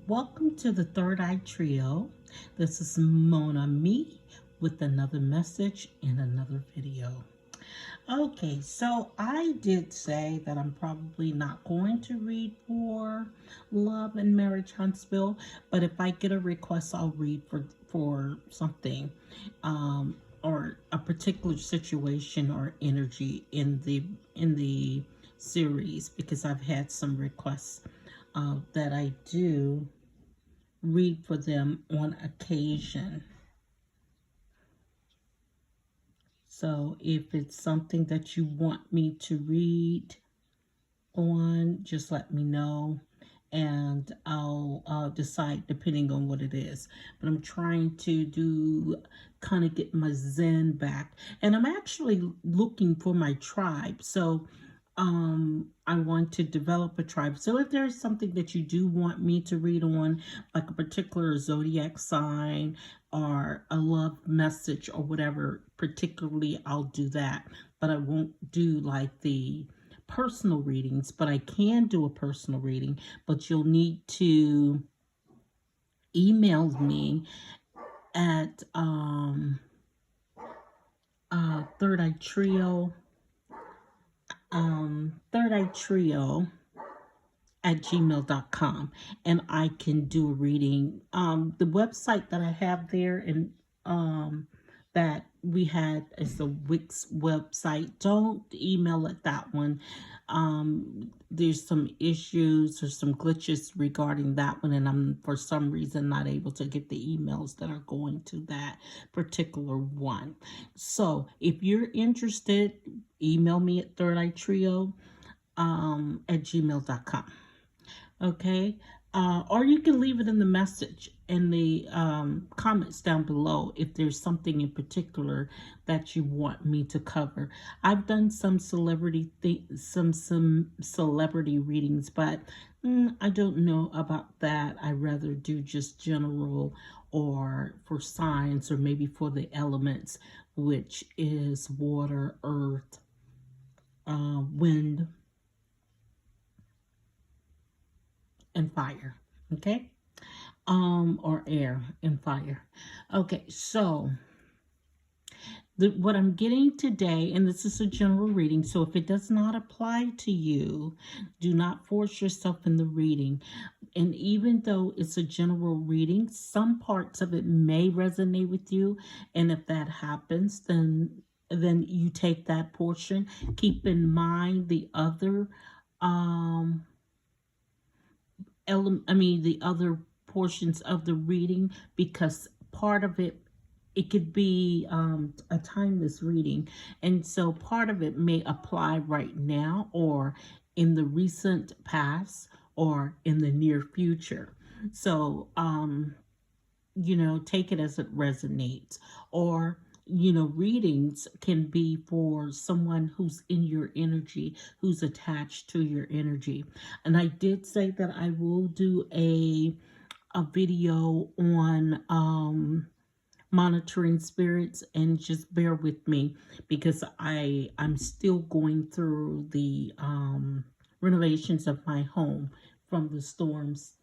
Welcome to the Third Eye Trio. This is Mona Me with another message in another video. Okay, so I did say that I'm probably not going to read for Love and Marriage Huntsville, but if I get a request, I'll read for something, or a particular situation or energy in the series, because I've had some requests that I do read for them on occasion. So if it's something that you want me to read on, just let me know and I'll decide depending on what it is. But I'm trying to kind of get my zen back. And I'm actually looking for my tribe. So I want to develop a tribe. So if there's something that you do want me to read on, like a particular zodiac sign or a love message or whatever, particularly, I'll do that. But I won't do like the personal readings, but I can do a personal reading, but you'll need to email me at third eye trio at gmail.com, and I can do a reading. The website that I have there and that we had is the Wix website. Don't email at that one. There's some issues or some glitches regarding that one, and I'm for some reason not able to get the emails that are going to that particular one. So if you're interested, email me at thirdeyetrio at gmail.com. Okay. Or you can leave it in the message in the comments down below if there's something in particular that you want me to cover. I've done some some celebrity readings, but I don't know about that. I rather do just general or for signs or maybe for the elements, which is water, earth, wind, and fire. Okay. Or air and fire. Okay, so what I'm getting today, and this is a general reading, so if it does not apply to you, do not force yourself in the reading. And even though it's a general reading, some parts of it may resonate with you, and if that happens, then you take that portion. Keep in mind the other the other portions of the reading, because part of it could be a timeless reading, and so part of it may apply right now or in the recent past or in the near future. So take it as it resonates. Or readings can be for someone who's in your energy, who's attached to your energy. And I did say that I will do a video on monitoring spirits, and just bear with me because I'm still going through the renovations of my home from the storms,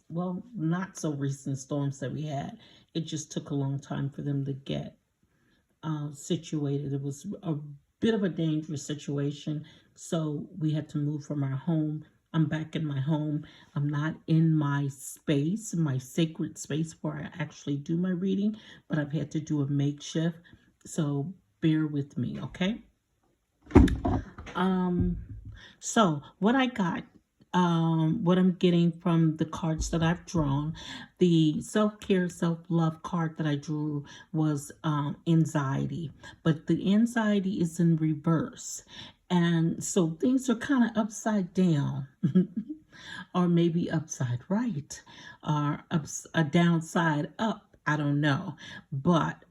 well, not so recent storms that we had. It just took a long time for them to get situated. It was a bit of a dangerous situation, so we had to move from our home. I'm back in my home. I'm not in my space, my sacred space where I actually do my reading, but I've had to do a makeshift. So bear with me, okay? So what I got, what I'm getting from the cards that I've drawn, the self-care, self-love card that I drew was anxiety, but the anxiety is in reverse. And so things are kind of upside down, or maybe upside right, or a downside up. I don't know, but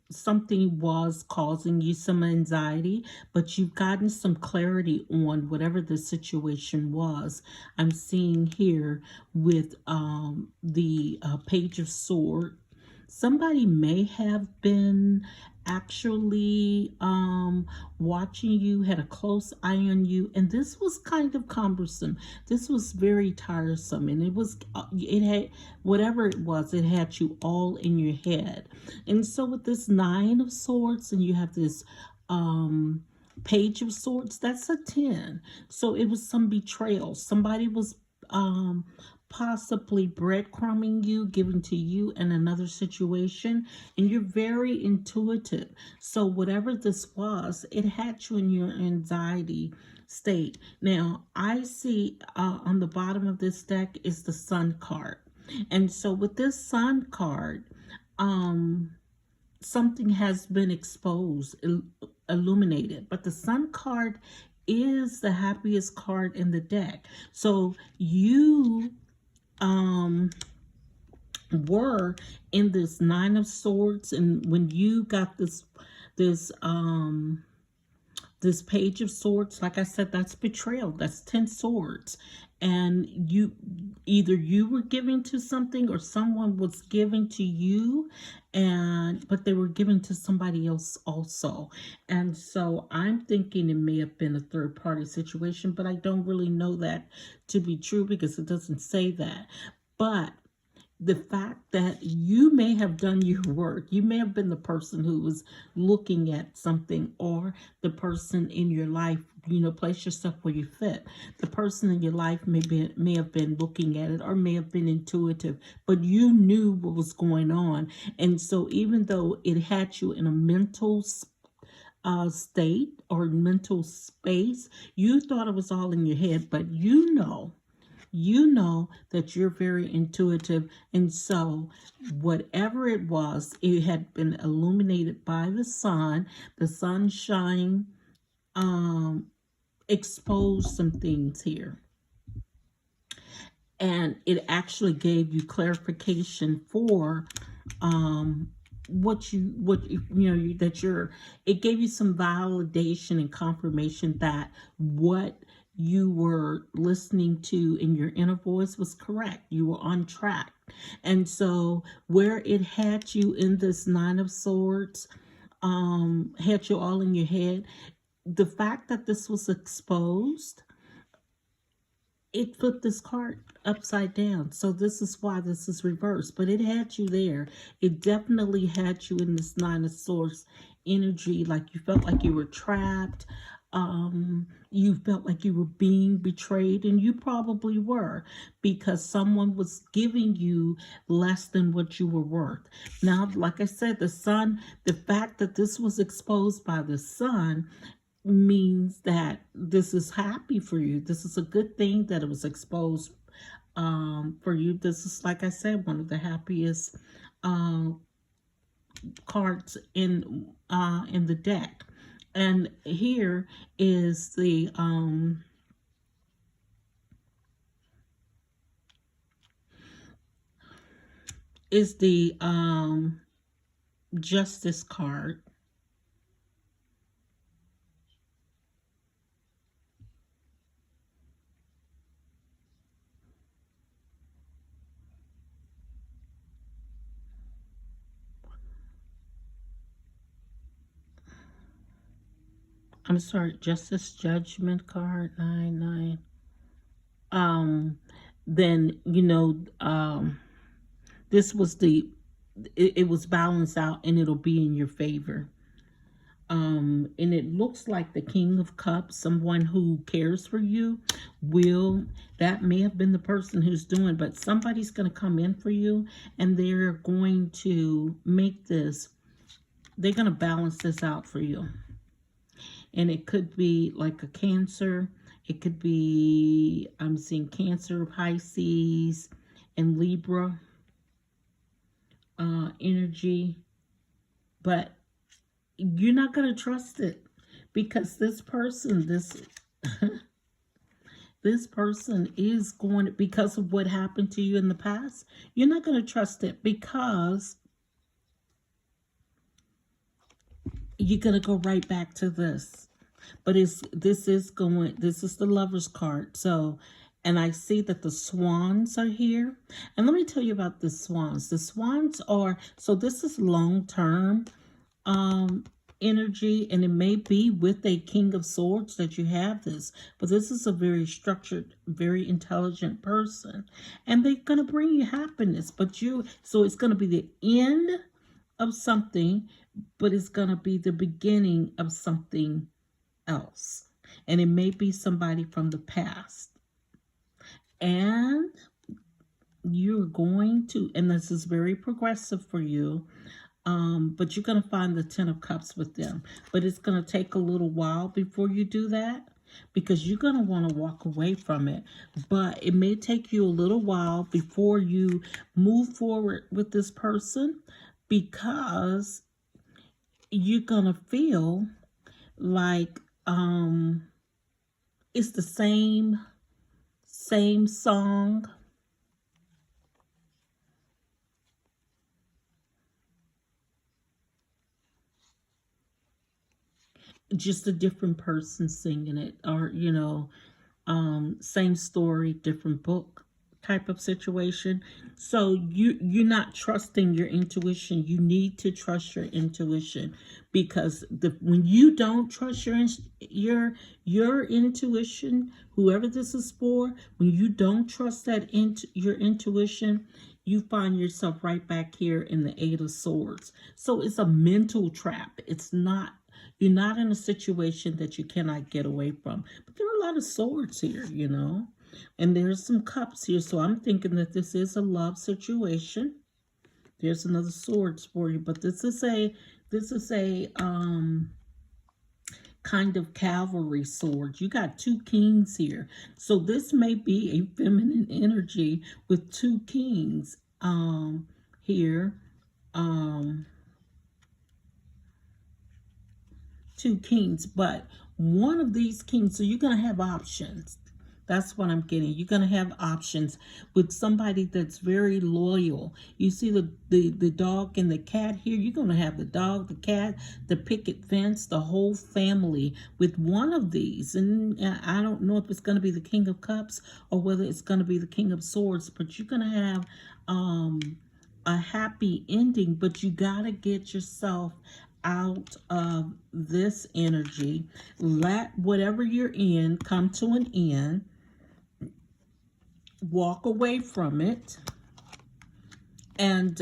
something was causing you some anxiety, but you've gotten some clarity on whatever the situation was. I'm seeing here with the Page of Swords, Somebody may have been actually watching you, had a close eye on you, and this was kind of cumbersome. This was very tiresome, and it had, whatever it had you all in your head. And so with this Nine of Swords, and you have this Page of Swords, that's a 10. So it was some betrayal. Somebody was possibly breadcrumbing you, giving to you in another situation, and you're very intuitive. So whatever this was, it had you in your anxiety state. Now I see on the bottom of this deck is the Sun card, and so with this Sun card, something has been exposed, illuminated, but the Sun card is the happiest card in the deck. So you were in this Nine of Swords, and when you got this this Page of Swords, like I said, that's betrayal. That's 10 swords. And either you were giving to something, or someone was giving to you, but they were giving to somebody else also. And so I'm thinking it may have been a third party situation, but I don't really know that to be true because it doesn't say that. But the fact that you may have done your work, you may have been the person who was looking at something, or the person in your life, place yourself where you fit. The person in your life may have been looking at it, or may have been intuitive, but you knew what was going on. And so even though it had you in a mental state or mental space, you thought it was all in your head, but you know that you're very intuitive. And so whatever it was, it had been illuminated by the sunshine exposed some things here, and it actually gave you clarification for it gave you some validation and confirmation that what you were listening to in your inner voice was correct. You were on track. And so where it had you in this Nine of Swords, had you all in your head, the fact that this was exposed, it flipped this card upside down. So this is why this is reversed. But it had you there. It definitely had you in this Nine of Swords energy. Like you felt like you were trapped. You felt like you were being betrayed, and you probably were, because someone was giving you less than what you were worth. Now, like I said, the fact that this was exposed by the sun means that this is happy for you. This is a good thing that it was exposed for you. This is, like I said, one of the happiest cards in the deck. And here is the Justice card. I'm sorry, Justice Judgment card, 9. Then, this was it was balanced out, and it'll be in your favor. And it looks like the King of Cups, someone who cares for you, that may have been the person who's doing, but somebody's going to come in for you, and they're going to they're going to balance this out for you. And it could be like a Cancer. It could be, I'm seeing Cancer, Pisces, and Libra energy. But you're not going to trust it, because this person, this person is going to, because of what happened to you in the past, you're not going to trust it, because you're going to go right back to this. But this is the Lover's card. So And I see that the swans are here. And let me tell you about the swans. The swans are, so this is long-term energy, and it may be with a King of Swords that you have this, but this is a very structured, very intelligent person, and they're going to bring you happiness. But so it's going to be the end of something, but it's going to be the beginning of something else, and it may be somebody from the past. And you're going to, and this is very progressive for you, but you're going to find the 10 of Cups with them. But it's going to take a little while before you do that, because you're going to want to walk away from it. But it may take you a little while before you move forward with this person, because you're going to feel like it's the same song. Just a different person singing it, or same story, different book type of situation. So you're not trusting your intuition. You need to trust your intuition, because when you don't trust your intuition, whoever this is for, when you don't trust your intuition, you find yourself right back here in the Eight of Swords. So it's a mental trap. It's not. You're not in a situation that you cannot get away from. But there are a lot of swords here, and there's some cups here. So I'm thinking that this is a love situation. There's another swords for you, but this is a kind of cavalry sword. You got two kings here. So this may be a feminine energy with two kings here. Two kings, but one of these kings, so you're going to have options. That's what I'm getting. You're going to have options with somebody that's very loyal. You see the dog and the cat here. You're going to have the dog, the cat, the picket fence, the whole family with one of these. And I don't know if it's going to be the King of Cups or whether it's going to be the King of Swords, but you're going to have a happy ending. But you got to get yourself out of this energy. Let whatever you're in come to an end. Walk away from it. And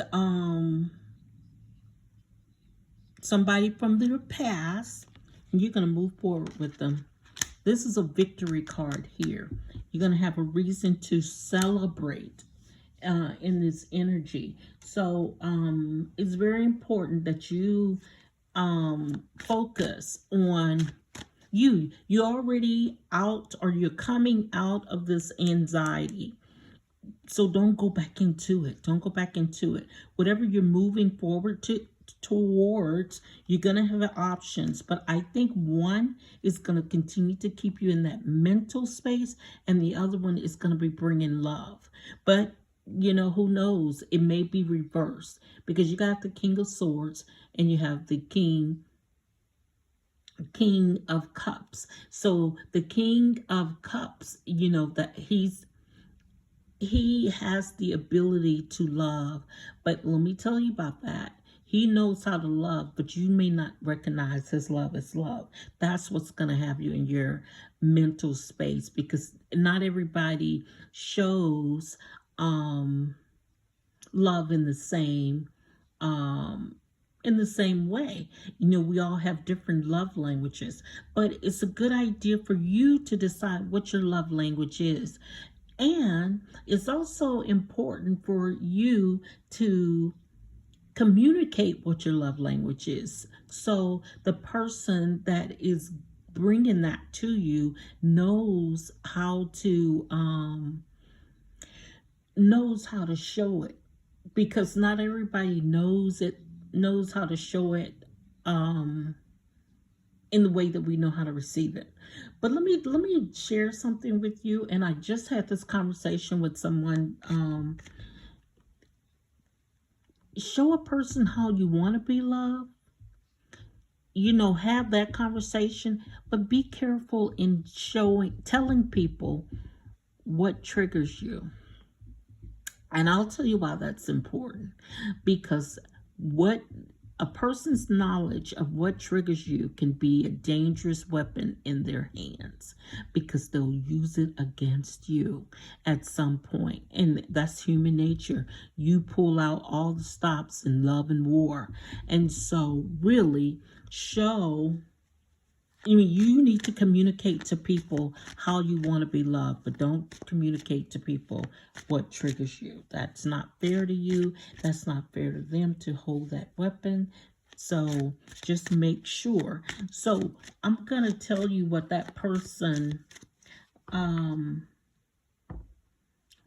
somebody from their past, and you're going to move forward with them. This is a victory card here. You're going to have a reason to celebrate in this energy. So it's very important that you focus on you're already out, or you're coming out of this anxiety. So don't go back into it. Don't go back into it. Whatever you're moving forward towards, you're going to have options. But I think one is going to continue to keep you in that mental space, and the other one is going to be bringing love. But who knows? It may be reversed, because you got the King of Swords and you have the King of Cups. So the King of Cups, that he has the ability to love. But let me tell you about that. He knows how to love, but you may not recognize his love as love. That's what's going to have you in your mental space, because not everybody shows love in the same way. We all have different love languages, but it's a good idea for you to decide what your love language is. And it's also important for you to communicate what your love language is, so the person that is bringing that to you knows how to show it, because not everybody knows how to show it in the way that we know how to receive it. But let me share something with you. And I just had this conversation with someone. Show a person how you want to be loved. Have that conversation, but be careful in telling people what triggers you. And I'll tell you why that's important. Because what a person's knowledge of what triggers you can be a dangerous weapon in their hands, because they'll use it against you at some point. And that's human nature. You pull out all the stops in love and war. And so really show, you need to communicate to people how you want to be loved, but don't communicate to people what triggers you. That's not fair to you. That's not fair to them to hold that weapon. So just make sure. So I'm going to tell you what that person, I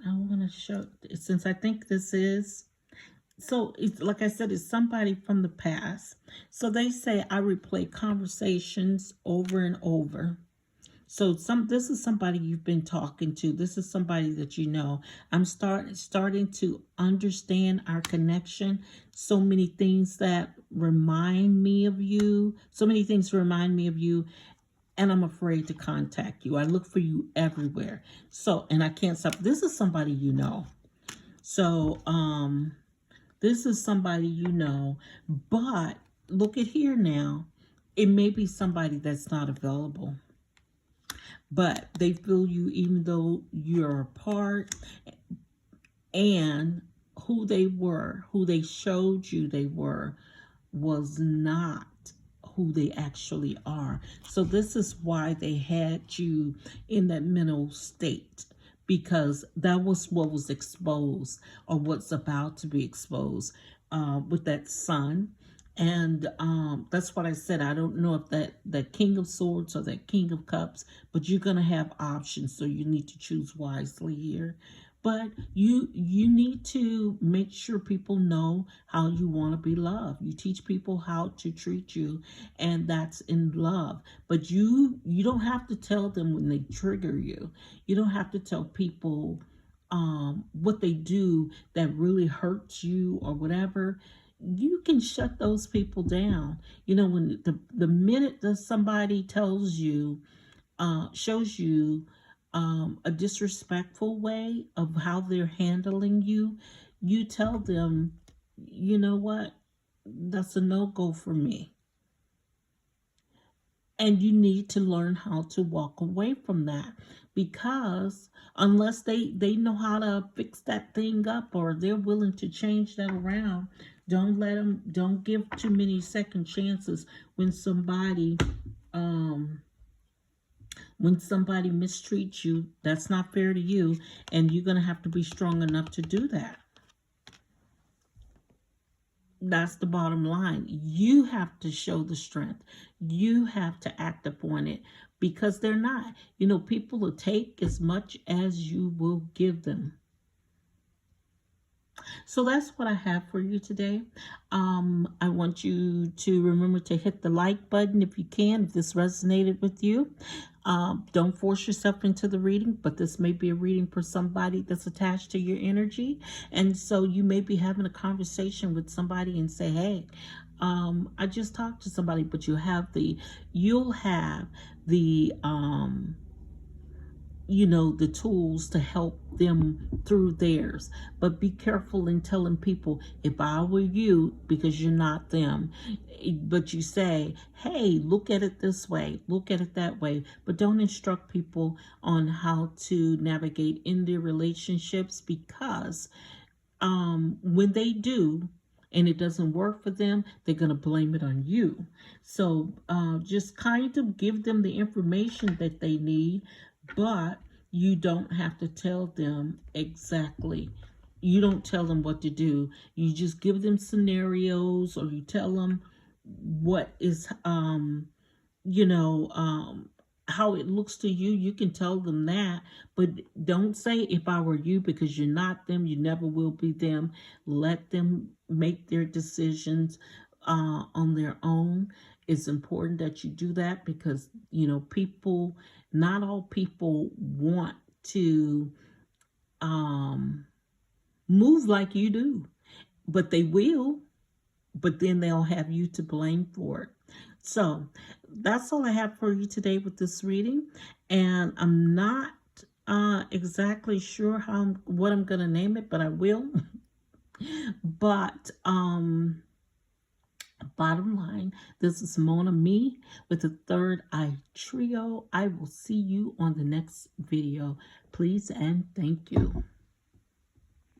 want to show, since I think this is, so it's like I said, it's somebody from the past. So they say I replay conversations over and over. So this is somebody you've been talking to. This is somebody that you know. I'm starting to understand our connection. So many things that remind me of you. So many things remind me of you. And I'm afraid to contact you. I look for you everywhere. So, and I can't stop. This is somebody you know. So, this is somebody you know, but look at here now. It may be somebody that's not available, but they feel you even though you're apart, and who they showed you they were, was not who they actually are. So this is why they had you in that mental state, because that was what was exposed, or what's about to be exposed with that Sun. And that's what I said. I don't know if that King of Swords or that King of Cups, but you're going to have options, so you need to choose wisely here. But you need to make sure people know how you want to be loved. You teach people how to treat you, and that's in love. But you don't have to tell them when they trigger you. You don't have to tell people what they do that really hurts you or whatever. You can shut those people down. When the minute that somebody tells you, shows you a disrespectful way of how they're handling you, you tell them, you know what, that's a no-go for me. And you need to learn how to walk away from that, because unless they know how to fix that thing up, or they're willing to change that around, don't give too many second chances when somebody mistreats you. That's not fair to you, and you're going to have to be strong enough to do that. That's the bottom line. You have to show the strength. You have to act upon it, because they're not. People will take as much as you will give them. So that's what I have for you today. I want you to remember to hit the like button if you can, if this resonated with you. Don't force yourself into the reading, but this may be a reading for somebody that's attached to your energy. And so you may be having a conversation with somebody and say, hey, I just talked to somebody, but you'll have the the tools to help them through theirs. But be careful in telling people, if I were you, because you're not them, but you say, hey, look at it this way, look at it that way. But don't instruct people on how to navigate in their relationships, because when they do, and it doesn't work for them, they're going to blame it on you. So just kind of give them the information that they need, but you don't have to tell them exactly. You don't tell them what to do. You just give them scenarios, or you tell them what is, how it looks to you. You can tell them that, but don't say, if I were you, because you're not them. You never will be them. Let them make their decisions on their own. It's important that you do that, because people, not all people want to move like you do, but they will. But then they'll have you to blame for it. So that's all I have for you today with this reading. And I'm not exactly sure what I'm gonna name it, but I will. But bottom line, this is Mona Me with the Third Eye Trio. I will see you on the next video. Please and thank you.